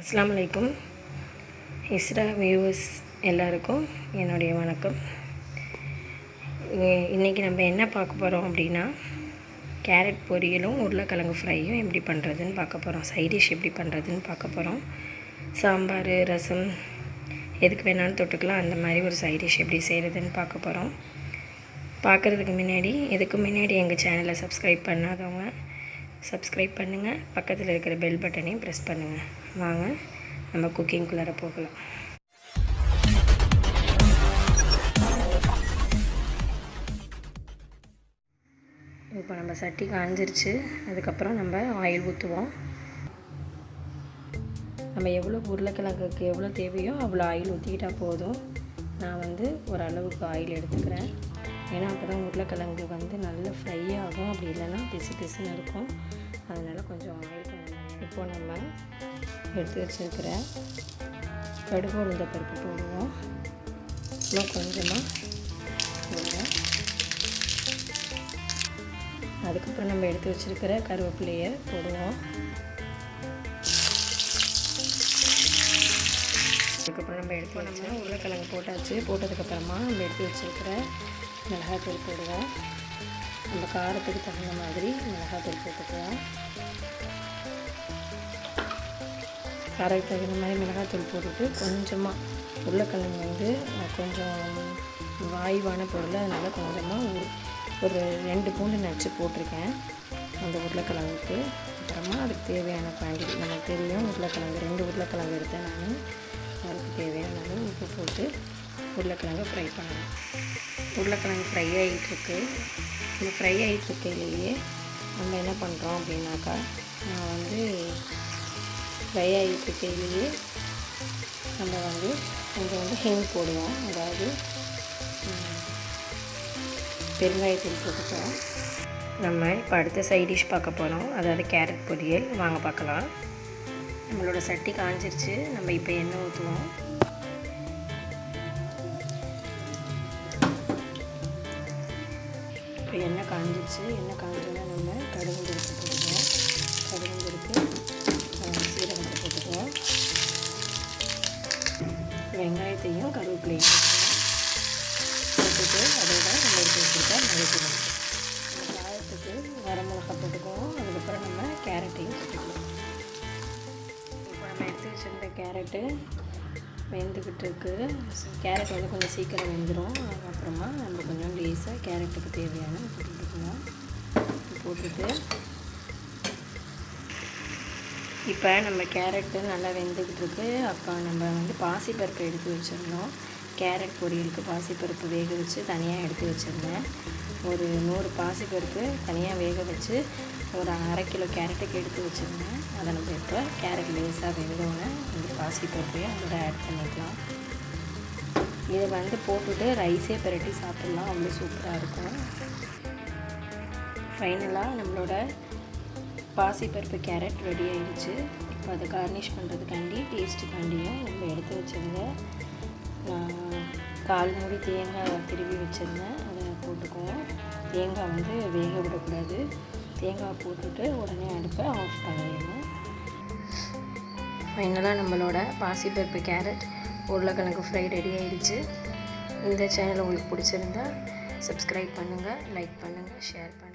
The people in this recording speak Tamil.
அஸ்ஸலாமு அலைக்கும் இஸ்ரா வியூவர்ஸ் எல்லாருக்கும் என்னுடைய வணக்கம். இன்றைக்கி நம்ம என்ன பார்க்க போகிறோம் அப்படின்னா, கேரட் பொரியலும் உருளைக்கிழங்கு ஃப்ரையும் எப்படி பண்ணுறதுன்னு பார்க்க போகிறோம். சைடிஷ் எப்படி பண்ணுறதுன்னு பார்க்க போகிறோம். சாம்பார், ரசம் எதுக்கு வேணாலும் தொட்டுக்கலாம். அந்த மாதிரி ஒரு சைடிஷ் எப்படி செய்கிறதுன்னு பார்க்க போகிறோம். பார்க்குறதுக்கு முன்னாடி எங்கள் சேனலை சப்ஸ்கிரைப் பண்ணாதவங்க சப்ஸ்கிரைப் பண்ணுங்கள். பக்கத்தில் இருக்கிற பெல் பட்டனையும் ப்ரெஸ் பண்ணுங்கள். வாங்க நம்ம குக்கிங்குள்ளார போகலாம். இப்போ நம்ம சட்டி காஞ்சிருச்சு. அதுக்கப்புறம் நம்ம ஆயில் ஊற்றுவோம். நம்ம எவ்வளோ உருளைக்கிழங்குக்கு எவ்வளோ தேவையோ அவ்வளோ ஆயில் ஊற்றிக்கிட்டால் போதும். நான் ஓரளவுக்கு ஆயில் எடுத்துக்கிறேன். ஏன்னா அப்போ தான் உருளைக்கிழங்கு நல்லா ஃப்ரை ஆகும். அப்படி இல்லைன்னா பிசு பிசுன்னு இருக்கும். அதனால் கொஞ்சம் ஆயில் இப்போது நம்ம எடுத்து வச்சுருக்கிற கடுகு உளுந்த பருப்பு போடுவோம். இன்னும் கொஞ்சமாக போடுவோம். அதுக்கப்புறம் நம்ம எடுத்து வச்சுருக்கிற கருவேப்பிலையை போடுவோம். அதுக்கப்புறம் நம்ம உருளைக்கிழங்கு போட்டாச்சு. போட்டதுக்கப்புறமா நம்ம எடுத்து வச்சுருக்கிற மிளகாத்தூள் போடுவோம். நம்ம காரத்துக்கு தகுந்த மாதிரி மிளகாத்தூள் போட்டுக்குவோம். காரத்துக்கு தகுந்த மாதிரி மிளகாத்தூள் போட்டுட்டு கொஞ்சமாக உருளைக்கிழங்கு கொஞ்சம் வாயுவான பொருள், அதனால் கொஞ்சமாக ஒரு 2 பூண்டு நச்சு போட்டிருக்கேன் அந்த உருளைக்கிழங்குக்கு. அப்புறமா அதுக்கு தேவையான குவான்டிட்டி நமக்கு தெரியும். உருளைக்கிழங்கு 2 உருளைக்கிழங்கு எடுத்தேன் நான். அதுக்கு தேவையான உப்பு போட்டு உருளைக்கிழங்கு ஃப்ரை பண்ணணும். உருளைக்கிழங்கு ஃப்ரை ஆகிட்டுருக்கு. இந்த ஃப்ரை ஆகிட்டுருக்கையிலேயே நம்ம என்ன பண்ணுறோம் அப்படின்னாக்கா, நான் ஃப்ரை ஆகிட்டுருக்கையிலேயே நம்ம கொஞ்சம் ஹிங் போடுவோம். அதாவது பெருங்காயத்தூள் போட்டுப்போம். நம்ம இப்போ அடுத்த சைட் டிஷ் பார்க்க போகிறோம். அதாவது கேரட் பொரியல். வாங்க பார்க்கலாம். நம்மளோட சட்டி காஞ்சிருச்சு. நம்ம இப்போ எண்ணெய் ஊற்றுவோம். இப்போ எண்ணெய் காஞ்சிருச்சு. எண்ணெய் காஞ்சோன்னா நம்ம கடுகு பருப்பு போட்டுக்குவோம். கடுகு பருப்பு சீரகத்தை போட்டுக்குவோம். வெங்காயத்தையும் கருவேப்பிலையும் போட்டுட்டு அதோட நம்ம எடுத்து வச்சுருக்க மல்லித்தூள் காரத்துக்கு வரமிளகா போட்டுக்குவோம். அதுக்கப்புறம் நம்ம கேரட்டையும் போட்டுக்குவோம். இப்போ நம்ம எடுத்து வச்சுருந்த கேரட்டு வெந்துக்கிட்டு இருக்குது. கேரட் கொஞ்சம் சீக்கிரம் வெந்துடும். அதுக்கப்புறமா நம்ம கொஞ்சம் லேசாக கேரட்டுக்கு தேவையான போட்டுக்கலாம். போட்டுட்டு இப்போ நம்ம கேரட்டு நல்லா வெந்துக்கிட்டு இருக்குது. அப்போ நம்ம பாசிப்பருப்பு எடுத்து வச்சுருந்தோம். கேரட் பொரியலுக்கு பாசிப்பருப்பு வேக வச்சு தனியாக எடுத்து வச்சுருந்தேன். ஒரு 100 பாசிப்பருப்பு தனியாக வேக வச்சு ஒரு 1/2 கிலோ கேரட்டுக்கு எடுத்து வச்சுருந்தேன். அதை நம்ம இப்போ கேரட் லேசாக வெந்தோடனே இந்த பாசிப்பருப்பையும் அதோட ஆட் பண்ணிக்கலாம். இதை போட்டுட்டு ரைஸே பிரட்டி சாப்பிட்லாம். அவ்வளோ சூப்பராக இருக்கும். ஃபைனலாக நம்மளோட பாசிப்பருப்பு கேரட் ரெடி ஆகிடுச்சு. இப்போ அதை கார்னிஷ் பண்ணுறதுக்காண்டி டேஸ்ட்டுக்காண்டியும் நம்ம எடுத்து வச்சுருந்த 1/4 மூடி தேங்காய் திருவி வச்சுருந்தேன். அதை போட்டுக்குவோம். தேங்காய் வேக விடக்கூடாது. தேங்காய் போட்டுட்டு உடனே அடுப்பை ஆஃப் பண்ணிடணும். ஃபைனலாக நம்மளோட பாசிப்பருப்பு கேரட் உருளைக்கிழங்கு ஃப்ரை ரெடி ஆகிடுச்சு. இந்த சேனல் உங்களுக்கு பிடிச்சிருந்தா சப்ஸ்கிரைப் பண்ணுங்கள், லைக் பண்ணுங்கள், ஷேர் பண்ணுங்கள்.